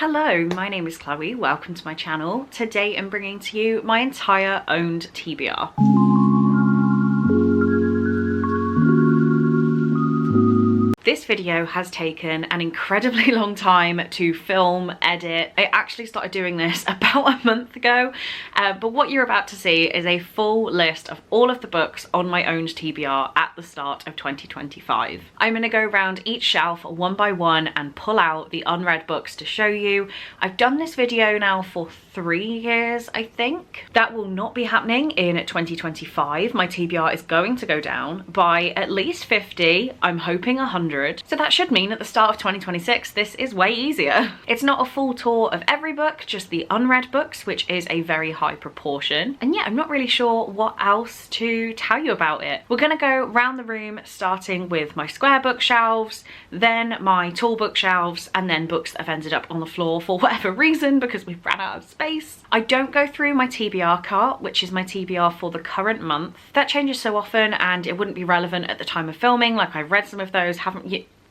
Hello, my name is Chloe, welcome to my channel. Today I'm bringing to you my entire owned TBR. This video has taken an incredibly long time to film, edit. I actually started doing this about a month ago, but what you're about to see is a full list of all of the books on my owned TBR at the start of 2025. I'm going to go around each shelf one by one and pull out the unread books to show you. I've done this video now for 3 years, I think. That will not be happening in 2025. My TBR is going to go down by at least 50, I'm hoping 100. So that should mean at the start of 2026, this is way easier. It's not a full tour of every book, just the unread books, which is a very high proportion. And yeah, I'm not really sure what else to tell you about it. We're gonna go round the room, starting with my square bookshelves, then my tall bookshelves, and then books that have ended up on the floor for whatever reason, because we've ran out of space. I don't go through my TBR cart, which is my TBR for the current month. That changes so often and it wouldn't be relevant at the time of filming. Like, I've read some of those, haven't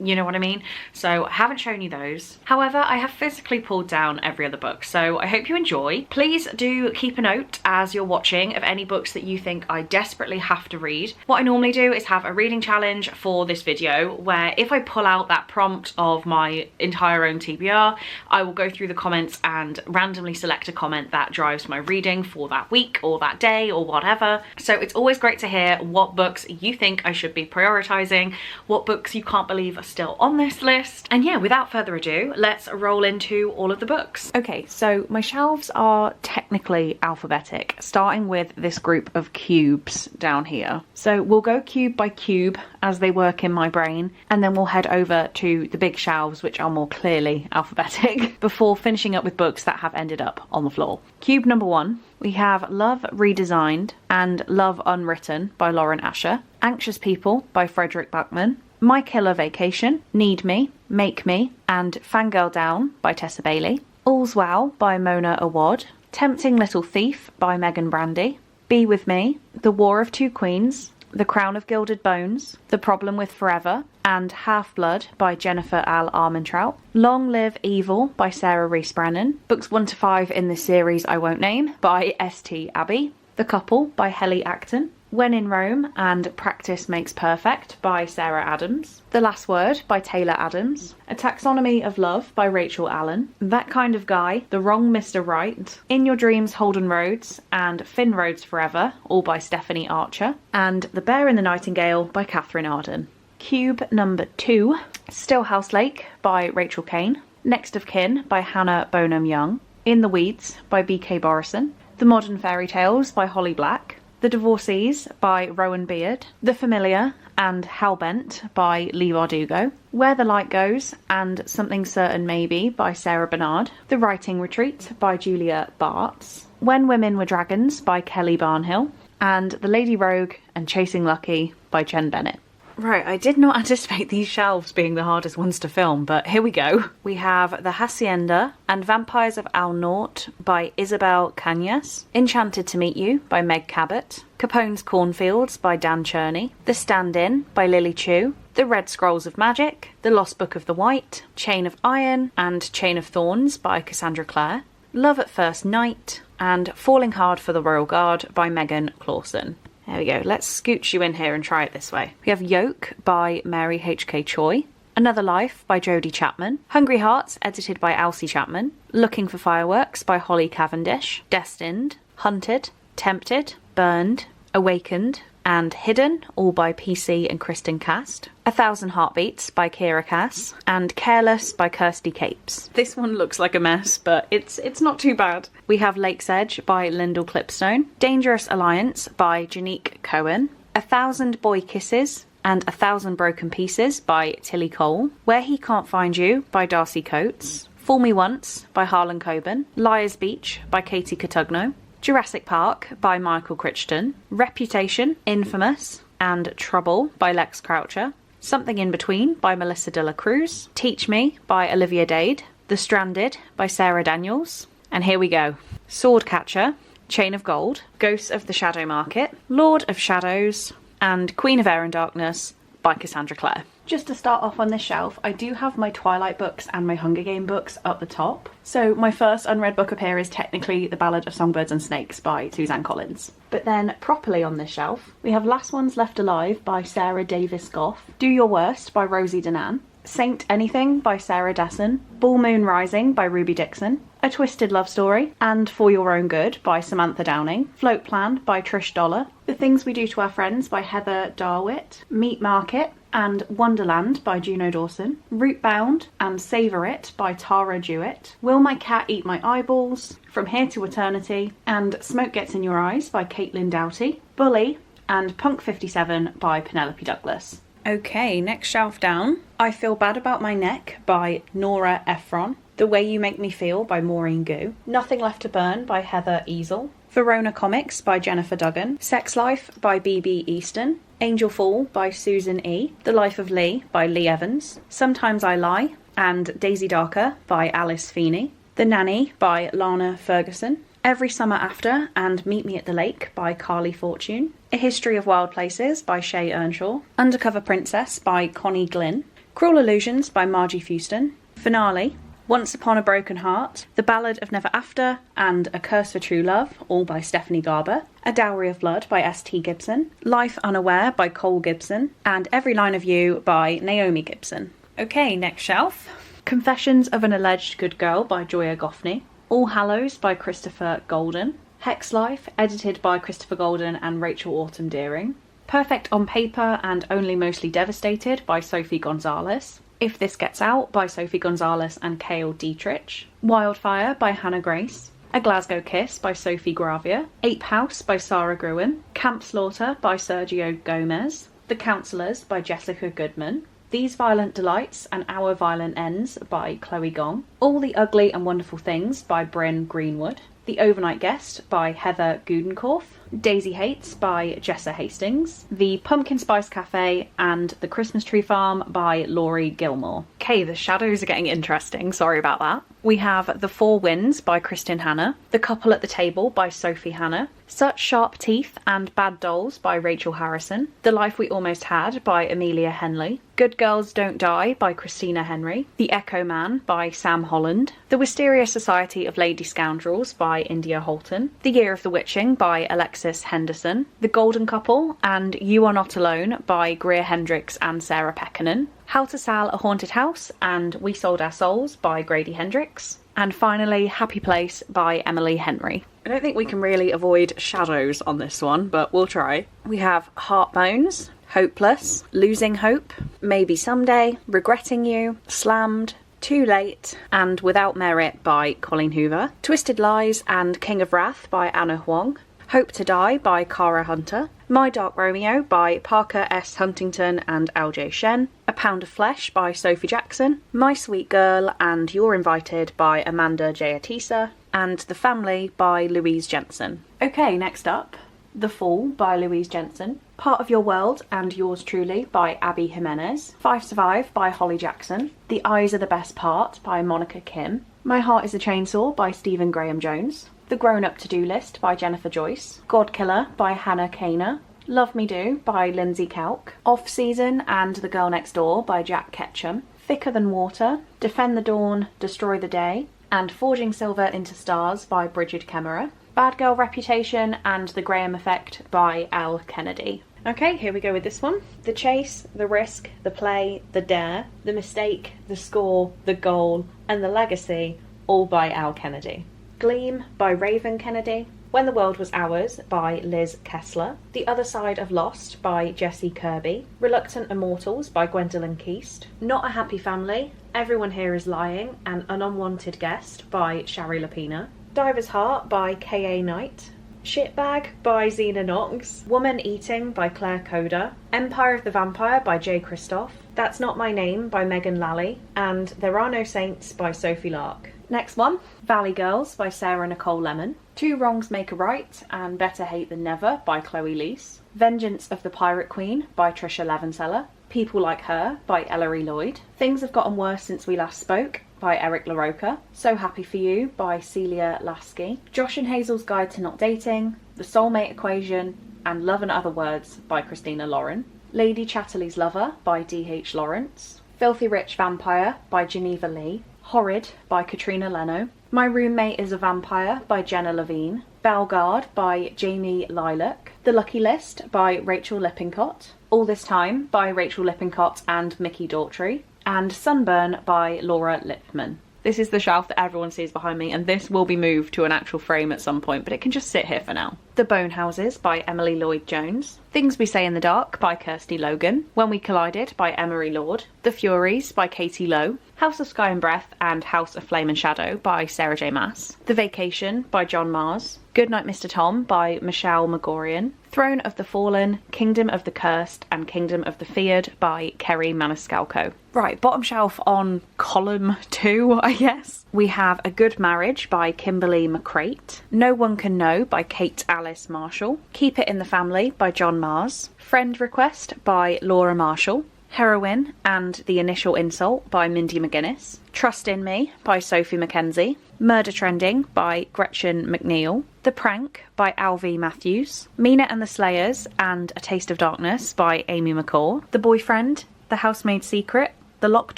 you know what I mean? So I haven't shown you those. However, I have physically pulled down every other book, so I hope you enjoy. Please do keep a note as you're watching of any books that you think I desperately have to read. What I normally do is have a reading challenge for this video, where if I pull out that prompt of my entire own TBR, I will go through the comments and randomly select a comment that drives my reading for that week or that day or whatever. So it's always great to hear what books you think I should be prioritizing, what books you can't believe are still on this list. And yeah, without further ado, let's roll into all of the books. Okay, so my shelves are technically alphabetic, starting with this group of cubes down here. So we'll go cube by cube as they work in my brain, and then we'll head over to the big shelves, which are more clearly alphabetic, before finishing up with books that have ended up on the floor. Cube number 1, we have Love Redesigned and Love Unwritten by Lauren Asher, Anxious People by Frederick Buckman, My Killer Vacation, Need Me, Make Me, and Fangirl Down by Tessa Bailey, All's Well by Mona Awad, Tempting Little Thief by Megan Brandy, Be With Me, The War of Two Queens, The Crown of Gilded Bones, The Problem with Forever, and Half-Blood by Jennifer L. Armentrout, Long Live Evil by Sarah Rees Brennan, books 1 to 5 in this series I won't name by S.T. Abbey, The Couple by Helly Acton, When in Rome and Practice Makes Perfect by Sarah Adams, The Last Word by Taylor Adams, A Taxonomy of Love by Rachel Allen, That Kind of Guy, The Wrong Mr. Right, In Your Dreams Holden Rhodes, and Finn Rhodes Forever, all by Stephanie Archer, and The Bear and the Nightingale by Catherine Arden. Cube number 2, Still House Lake by Rachel Kane, Next of Kin by Hannah Bonham Young, In the Weeds by B.K. Borison, The Modern Fairy Tales by Holly Black, The Divorcees by Rowan Beard, The Familiar and Hellbent by Lee Bardugo, Where the Light Goes and Something Certain Maybe by Sarah Bernard, The Writing Retreat by Julia Bartz, When Women Were Dragons by Kelly Barnhill, and The Lady Rogue and Chasing Lucky by Jen Bennett. Right, I did not anticipate these shelves being the hardest ones to film, but here we go. We have The Hacienda and Vampires of Al Nort by Isabel Cañas, Enchanted to Meet You by Meg Cabot, Capone's Cornfields by Dan Cherney, The Stand-In by Lily Chu, The Red Scrolls of Magic, The Lost Book of the White, Chain of Iron and Chain of Thorns by Cassandra Clare, Love at First Night, and Falling Hard for the Royal Guard by Megan Clawson. There we go, let's scooch you in here and try it this way. We have Yoke by Mary H.K. Choi, Another Life by Jodie Chapman, Hungry Hearts edited by Elsie Chapman, Looking for Fireworks by Holly Cavendish, Destined, Hunted, Tempted, Burned, Awakened, and Hidden, all by PC and Kristen Cast, 1,000 Heartbeats by Kira Cass, and Careless by Kirsty Capes. This one looks like a mess, but it's not too bad. We have Lake's Edge by Lyndall Clipstone, Dangerous Alliance by Janique Cohen, 1,000 Boy Kisses and 1,000 Broken Pieces by Tilly Cole, Where He Can't Find You by Darcy Coates, Fool Me Once by Harlan Coben, Liar's Beach by Katie Cotugno, Jurassic Park by Michael Crichton, Reputation, Infamous, and Trouble by Lex Croucher, Something in Between by Melissa de la Cruz, Teach Me by Olivia Dade, The Stranded by Sarah Daniels, and here we go. Swordcatcher, Chain of Gold, Ghosts of the Shadow Market, Lord of Shadows, and Queen of Air and Darkness by Cassandra Clare. Just to start off on this shelf, I do have my Twilight books and my Hunger Game books up the top. So my first unread book up here is technically The Ballad of Songbirds and Snakes by Suzanne Collins. But then properly on this shelf, we have Last Ones Left Alive by Sarah Davis Goff, Do Your Worst by Rosie Danan, Saint Anything by Sarah Desson, Bull Moon Rising by Ruby Dixon, A Twisted Love Story and For Your Own Good by Samantha Downing, Float Plan by Trish Dollar, The Things We Do to Our Friends by Heather Darwitt, Meat Market and Wonderland by Juno Dawson, Root Bound and Savour It by Tara Jewett, Will My Cat Eat My Eyeballs, From Here to Eternity and Smoke Gets in Your Eyes by Caitlin Doughty, Bully and Punk 57 by Penelope Douglas. Okay, next shelf down. I Feel Bad About My Neck by Nora Ephron, The Way You Make Me Feel by Maureen Gu, Nothing Left to Burn by Heather Easel, Verona Comics by Jennifer Duggan, Sex Life by B.B. Easton, Angel Fall by Susan E., The Life of Lee by Lee Evans, Sometimes I Lie and Daisy Darker by Alice Feeney, The Nanny by Lana Ferguson, Every Summer After and Meet Me at the Lake by Carly Fortune, A History of Wild Places by Shay Earnshaw, Undercover Princess by Connie Glynn, Cruel Illusions by Margie Fuston, Finale, Once Upon a Broken Heart, The Ballad of Never After and A Curse for True Love, all by Stephanie Garber, A Dowry of Blood by S.T. Gibson, Life Unaware by Cole Gibson, and Every Line of You by Naomi Gibson. Okay, next shelf. Confessions of an Alleged Good Girl by Joya Goffney, All Hallows by Christopher Golden, Hex Life, edited by Christopher Golden and Rachel Autumn Deering, Perfect on Paper and Only Mostly Devastated by Sophie Gonzalez, If This Gets Out by Sophie Gonzalez and Cale Dietrich, Wildfire by Hannah Grace, A Glasgow Kiss by Sophie Gravia, Ape House by Sarah Gruen, Camp Slaughter by Sergio Gomez, The Counsellors by Jessica Goodman, These Violent Delights and Our Violent Ends by Chloe Gong, All the Ugly and Wonderful Things by Bryn Greenwood, The Overnight Guest by Heather Gudenkorf, Daisy Hates by Jessa Hastings, The Pumpkin Spice Cafe and The Christmas Tree Farm by Laurie Gilmore. Okay, the shadows are getting interesting, sorry about that. We have The Four Winds by Kristin Hanna, The Couple at the Table by Sophie Hanna, Such Sharp Teeth and Bad Dolls by Rachel Harrison, The Life We Almost Had by Amelia Henley, Good Girls Don't Die by Christina Henry, The Echo Man by Sam Holland, The Wisteria Society of Lady Scoundrels by India Holton, The Year of the Witching by Alexis Henderson, The Golden Couple and You Are Not Alone by Greer Hendricks and Sarah Pekkanen, How to Sell a Haunted House and We Sold Our Souls by Grady Hendricks, and finally Happy Place by Emily Henry. I don't think we can really avoid shadows on this one, but we'll try. We have Heartbones, Hopeless, Losing Hope, Maybe Someday, Regretting You, Slammed, Too Late, and Without Merit by Colleen Hoover, Twisted Lies and King of Wrath by Anna Huang, Hope to Die by Cara Hunter, My Dark Romeo by Parker S. Huntington and L.J. Shen, A Pound of Flesh by Sophie Jackson, My Sweet Girl and You're Invited by Amanda Jayatisa, and The Family by Louise Jensen. Okay, next up, The Fall by Louise Jensen, Part of Your World and Yours Truly by Abby Jimenez, Five Survive by Holly Jackson, The Eyes Are the Best Part by Monica Kim, My Heart is a Chainsaw by Stephen Graham Jones, The Grown-Up To-Do List by Jennifer Joyce, God Killer by Hannah Kaner, Love Me Do by Lindsay Kalk, Off Season and The Girl Next Door by Jack Ketchum, Thicker Than Water, Defend the Dawn, Destroy the Day, and Forging Silver into Stars by Bridget Kemmerer, Bad Girl Reputation and The Graham Effect by Al Kennedy. Okay, here we go with this one. The Chase, The Risk, The Play, The Dare, The Mistake, The Score, The Goal, and The Legacy, all by Al Kennedy. Gleam by Raven Kennedy, When the World Was Ours by Liz Kessler, The Other Side of Lost by Jessie Kirby, Reluctant Immortals by Gwendolyn Keast, Not a Happy Family, Everyone Here Is Lying, and An Unwanted Guest by Shari Lapina, Diver's Heart by K.A. Knight, Shitbag by Xena Knox, Woman Eating by Claire Coda, Empire of the Vampire by Jay Kristoff, That's Not My Name by Megan Lally, and There Are No Saints by Sophie Lark. Next one, Valley Girls by Sarah Nicole Lemon, Two Wrongs Make a Right and Better Hate Than Never by Chloe Leese, Vengeance of the Pirate Queen by Trisha Levenseller, People Like Her by Ellery Lloyd, Things Have Gotten Worse Since We Last Spoke by Eric LaRocca, So Happy For You by Celia Lasky, Josh and Hazel's Guide to Not Dating, The Soulmate Equation, and Love and Other Words by Christina Lauren, Lady Chatterley's Lover by D.H. Lawrence, Filthy Rich Vampire by Geneva Lee, Horrid by Katrina Leno, My Roommate is a Vampire by Jenna Levine, Bellegarde by Jamie Lilac, The Lucky List by Rachel Lippincott, All This Time by Rachel Lippincott and Mickey Daughtry, and Sunburn by Laura Lipman. This is the shelf that everyone sees behind me, and this will be moved to an actual frame at some point, but it can just sit here for now. The Bone Houses by Emily Lloyd-Jones, Things We Say in the Dark by Kirsty Logan, When We Collided by Emery Lord, The Furies by Katie Lowe, House of Sky and Breath and House of Flame and Shadow by Sarah J Maas, The Vacation by John Mars, Goodnight Mr. Tom by Michelle Magorian, Throne of the Fallen, Kingdom of the Cursed and Kingdom of the Feared by Kerry Maniscalco. Right, bottom shelf on column 2, I guess. We have A Good Marriage by Kimberly McCrate, No One Can Know by Kate Alice Marshall, Keep It in the Family by John Mars, Friend Request by Laura Marshall, Heroine and the Initial Insult by Mindy McGuinness, Trust in Me by Sophie Mackenzie, Murder Trending by Gretchen McNeil, The Prank by Alvie Matthews, Mina and the Slayers and A Taste of Darkness by Amy McCall, The Boyfriend, The Housemaid's Secret, The Locked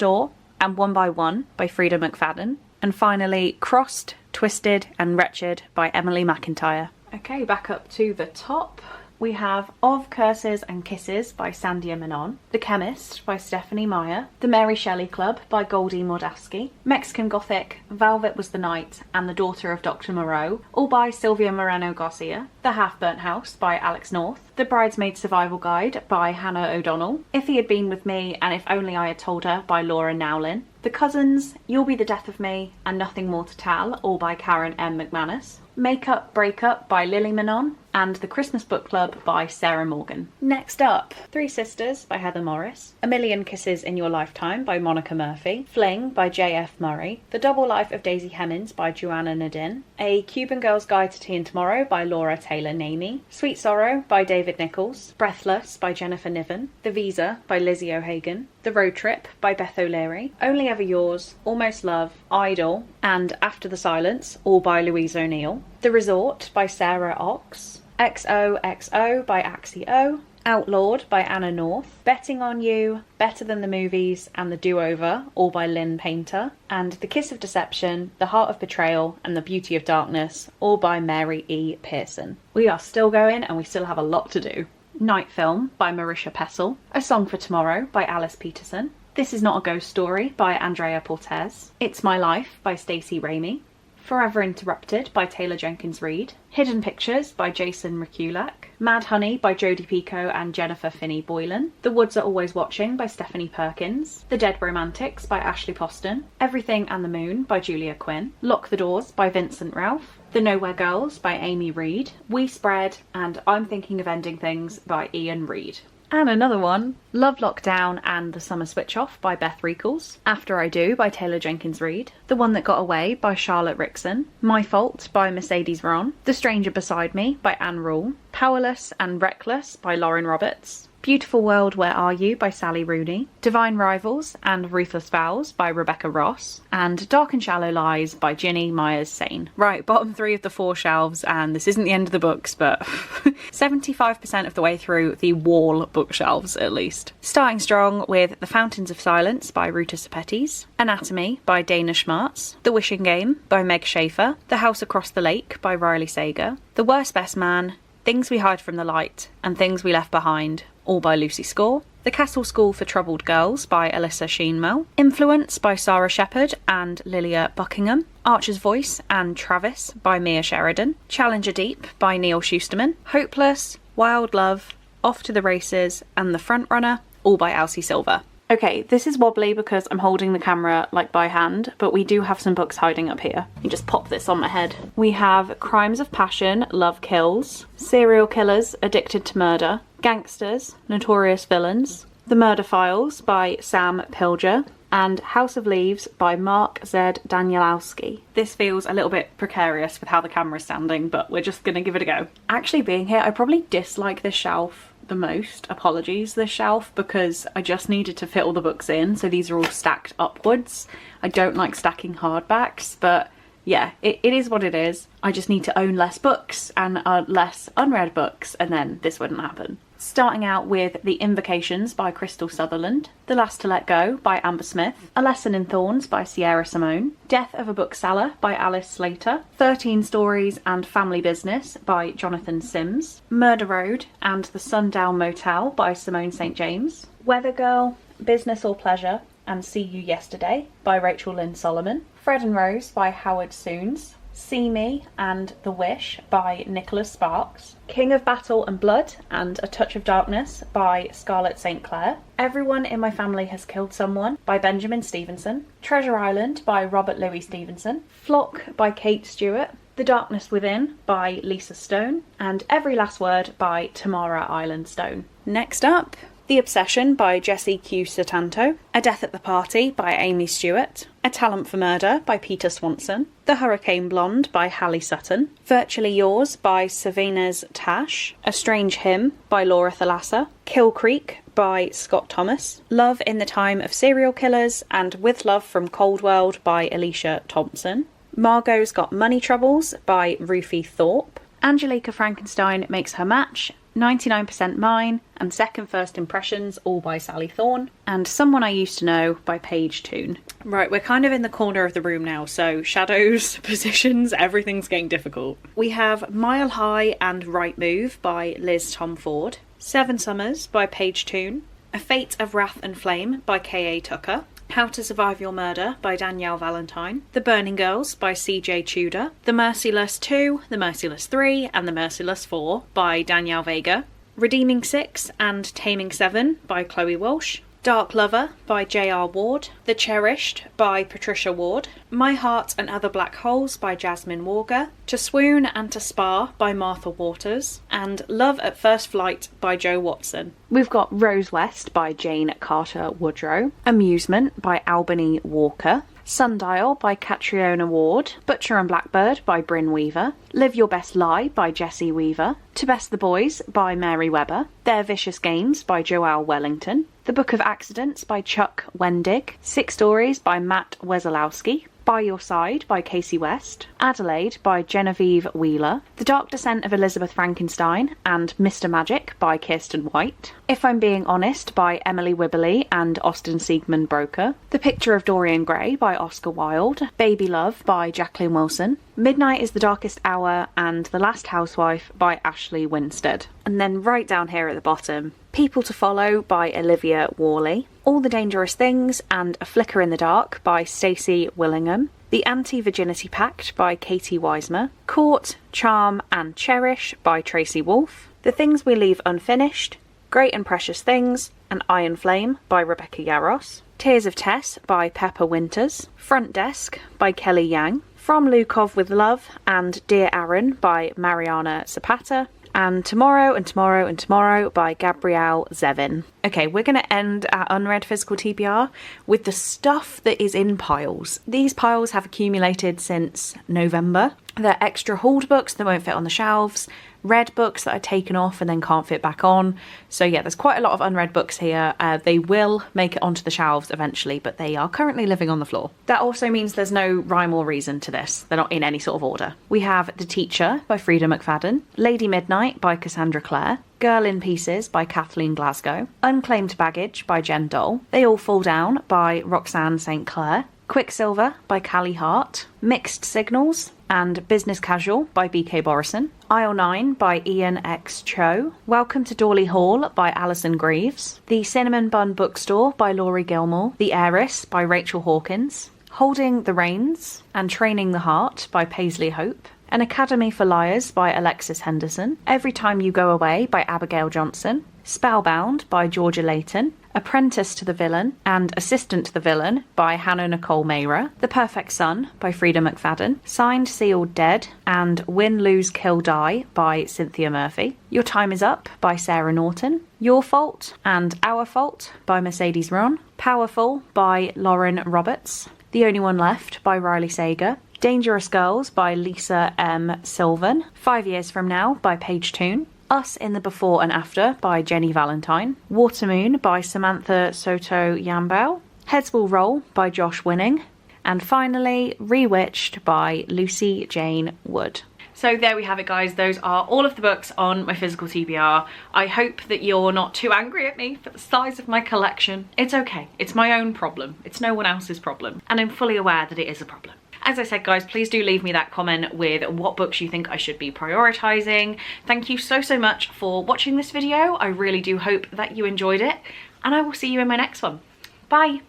Door and One by One by Frida McFadden, and finally Crossed, Twisted and Wretched by Emily McIntyre. Okay, back up to the top. We have Of Curses and Kisses by Sandia Menon, The Chemist by Stephanie Meyer, The Mary Shelley Club by Goldie Mordowski, Mexican Gothic, Velvet Was the Night and the Daughter of Dr. Moreau, all by Sylvia Moreno Garcia, The Half-Burnt House by Alex North, The Bridesmaid Survival Guide by Hannah O'Donnell, If He Had Been With Me and If Only I Had Told Her by Laura Nowlin, The Cousins, You'll Be the Death of Me and Nothing More to Tell, all by Karen M. McManus, Make-up Breakup by Lily Manon, and The Christmas Book Club by Sarah Morgan. Next up, Three Sisters by Heather Morris, A Million Kisses in Your Lifetime by Monica Murphy, Fling by J.F. Murray, The Double Life of Daisy Hemmings by Joanna Nadin, A Cuban Girl's Guide to Tea and Tomorrow by Laura Taylor Namey, Sweet Sorrow by David Nichols, Breathless by Jennifer Niven, The Visa by Lizzie O'Hagan, The Road Trip by Beth O'Leary, Only Ever Yours, Almost Love, Idol, and After the Silence, all by Louise O'Neill, The Resort by Sarah Ox, XOXO by Axie O, Outlawed by Anna North, Betting on You, Better Than the Movies, and The Do-Over, all by Lynn Painter, and The Kiss of Deception, The Heart of Betrayal, and The Beauty of Darkness, all by Mary E. Pearson. We are still going and we still have a lot to do. Night Film by Marisha Pessel, A Song for Tomorrow by Alice Peterson, This Is Not a Ghost Story by Andrea Portez, It's My Life by Stacey Ramey, Forever Interrupted by Taylor Jenkins Reid, Hidden Pictures by Jason Rekulak, Mad Honey by Jodie Picoult and Jennifer Finney Boylan, The Woods Are Always Watching by Stephanie Perkins, The Dead Romantics by Ashley Poston, Everything and the Moon by Julia Quinn, Lock the Doors by Vincent Ralph, The Nowhere Girls by Amy Reed, We Spread and I'm Thinking of Ending Things by Ian Reid. And another one, Love Lockdown and The Summer Switch Off by Beth Riekels, After I Do by Taylor Jenkins Reid, The One That Got Away by Charlotte Rickson, My Fault by Mercedes Ron, The Stranger Beside Me by Anne Rule, Powerless and Reckless by Lauren Roberts, Beautiful World, Where Are You by Sally Rooney, Divine Rivals and Ruthless Vows by Rebecca Ross, and Dark and Shallow Lies by Ginny Myers Sane. Right, bottom 3 of the 4 shelves, and this isn't the end of the books, but 75% of the way through the wall bookshelves at least. Starting strong with The Fountains of Silence by Ruta Sepetys, Anatomy by Dana Schmartz, The Wishing Game by Meg Schaefer, The House Across the Lake by Riley Sager, The Worst Best Man, Things We Hide from the Light, and Things We Left Behind, all by Lucy Score, The Castle School for Troubled Girls by Alyssa Sheenwell, Influence by Sarah Shepherd and Lilia Buckingham, Archer's Voice and Travis by Mia Sheridan, Challenger Deep by Neil Schusterman, Hopeless, Wild Love, Off to the Races, and The Frontrunner, all by Elsie Silver. Okay, this is wobbly because I'm holding the camera like by hand, but we do have some books hiding up here. You just pop this on my head. We have Crimes of Passion, Love Kills, Serial Killers, Addicted to Murder, Gangsters, Notorious Villains, The Murder Files by Sam Pilger, and House of Leaves by Mark Z. Danielowski. This feels a little bit precarious with how the camera's standing, but we're just gonna give it a go. Actually being here, I probably dislike this shelf the most. Apologies, this shelf, because I just needed to fit all the books in, so these are all stacked upwards. I don't like stacking hardbacks, but yeah, it is what it is. I just need to own less books and less unread books, and then this wouldn't happen. Starting out with The Invocations by Crystal Sutherland, The Last to Let Go by Amber Smith, A Lesson in Thorns by Sierra Simone, Death of a Bookseller by Alice Slater, 13 Stories and Family Business by Jonathan Sims, Murder Road and The Sundown Motel by Simone St. James, Weather Girl, Business or Pleasure and See You Yesterday by Rachel Lynn Solomon, Fred and Rose by Howard Soons, See Me and The Wish by Nicholas Sparks, King of Battle and Blood and A Touch of Darkness by Scarlett St. Clair, Everyone in My Family Has Killed Someone by Benjamin Stevenson, Treasure Island by Robert Louis Stevenson, Flock by Kate Stewart, The Darkness Within by Lisa Stone, and Every Last Word by Tamara Island Stone. Next up, The Obsession by Jessie Q. Sutanto, A Death at the Party by Amy Stewart, A Talent for Murder by Peter Swanson, The Hurricane Blonde by Hallie Sutton, Virtually Yours by Savinas Tash, A Strange Hymn by Laura Thalassa, Kill Creek by Scott Thomas, Love in the Time of Serial Killers, and With Love from Cold World by Alicia Thompson, Margot's Got Money Troubles by Ruthie Thorpe, Angelica Frankenstein Makes Her Match, 99% Mine, and Second First Impressions, all by Sally Thorne, and Someone I Used to Know by Paige Toon. Right, we're kind of in the corner of the room now, so shadows, positions, everything's getting difficult. We have Mile High and Right Move by Liz Tom Ford, Seven Summers by Paige Toon, A Fate of Wrath and Flame by K.A. Tucker, How to Survive Your Murder by Danielle Valentine, The Burning Girls by C.J. Tudor, The Merciless 2, The Merciless 3 and The Merciless 4 by Danielle Vega, Redeeming 6 and Taming 7 by Chloe Walsh, Dark Lover by J.R. Ward, The Cherished by Patricia Ward, My Heart and Other Black Holes by Jasmine Warger, To Swoon and To Spar by Martha Waters, and Love at First Flight by Jo Watson. We've got Rose West by Jane Carter Woodrow, Amusement by Albany Walker, Sundial by Catriona Ward, Butcher and Blackbird by Bryn Weaver, Live Your Best Lie by Jessie Weaver, To Best the Boys by Mary Webber, Their Vicious Games by Joelle Wellington, The Book of Accidents by Chuck Wendig, Six Stories by Matt Wesolowski, By Your Side by Casey West, Adelaide by Genevieve Wheeler, The Dark Descent of Elizabeth Frankenstein and Mr. Magic by Kirsten White, If I'm Being Honest by Emily Wibberley and Austin Siegmund Broker, The Picture of Dorian Gray by Oscar Wilde, Baby Love by Jacqueline Wilson, Midnight is the Darkest Hour and The Last Housewife by Ashley Winstead. And then right down here at the bottom, People to Follow by Olivia Worley, All the Dangerous Things and A Flicker in the Dark by Stacey Willingham, The Anti-Virginity Pact by Katie Weismer, Court, Charm and Cherish by Tracy Wolfe, The Things We Leave Unfinished, Great and Precious Things and Iron Flame by Rebecca Yaros, Tears of Tess by Pepper Winters, Front Desk by Kelly Yang, From Lukov with Love and Dear Aaron by Mariana Zapata, and Tomorrow and Tomorrow and Tomorrow by Gabrielle Zevin. Okay, we're going to end our unread physical TBR with the stuff that is in piles. These piles have accumulated since November. They're extra hauled books that won't fit on the shelves, read books that are taken off and then can't fit back on. So yeah, there's quite a lot of unread books here. They will make it onto the shelves eventually, but they are currently living on the floor. That also means there's no rhyme or reason to this. They're not in any sort of order. We have The Teacher by Frida McFadden, Lady Midnight by Cassandra Clare, Girl in Pieces by Kathleen Glasgow, Unclaimed Baggage by Jen Dole, They All Fall Down by Roxanne St. Clair, Quicksilver by Callie Hart, Mixed Signals and Business Casual by BK Borison, Aisle 9 by Ian X. Cho, Welcome to Dawley Hall by Alison Greaves, The Cinnamon Bun Bookstore by Laurie Gilmore, The Heiress by Rachel Hawkins, Holding the Reins and Training the Heart by Paisley Hope, An Academy for Liars by Alexis Henderson, Every Time You Go Away by Abigail Johnson, Spellbound by Georgia Layton, Apprentice to the Villain and Assistant to the Villain by Hannah Nicole Mayra, The Perfect Son by Frida McFadden, Signed, Sealed, Dead and Win, Lose, Kill, Die by Cynthia Murphy, Your Time Is Up by Sarah Norton, Your Fault and Our Fault by Mercedes Ron, Powerful by Lauren Roberts, The Only One Left by Riley Sager, Dangerous Girls by Lisa M. Sylvan, 5 Years From Now by Paige Toon, Us in the Before and After by Jenny Valentine, Watermoon by Samantha Soto Yambao, Heads Will Roll by Josh Winning, and finally Rewitched by Lucy Jane Wood. So there we have it, guys. Those are all of the books on my physical TBR. I hope that you're not too angry at me for the size of my collection. It's okay. It's my own problem. It's no one else's problem. And I'm fully aware that it is a problem. As I said, guys, please do leave me that comment with what books you think I should be prioritizing. Thank you so much for watching this video. I really do hope that you enjoyed it, and I will see you in my next one. Bye.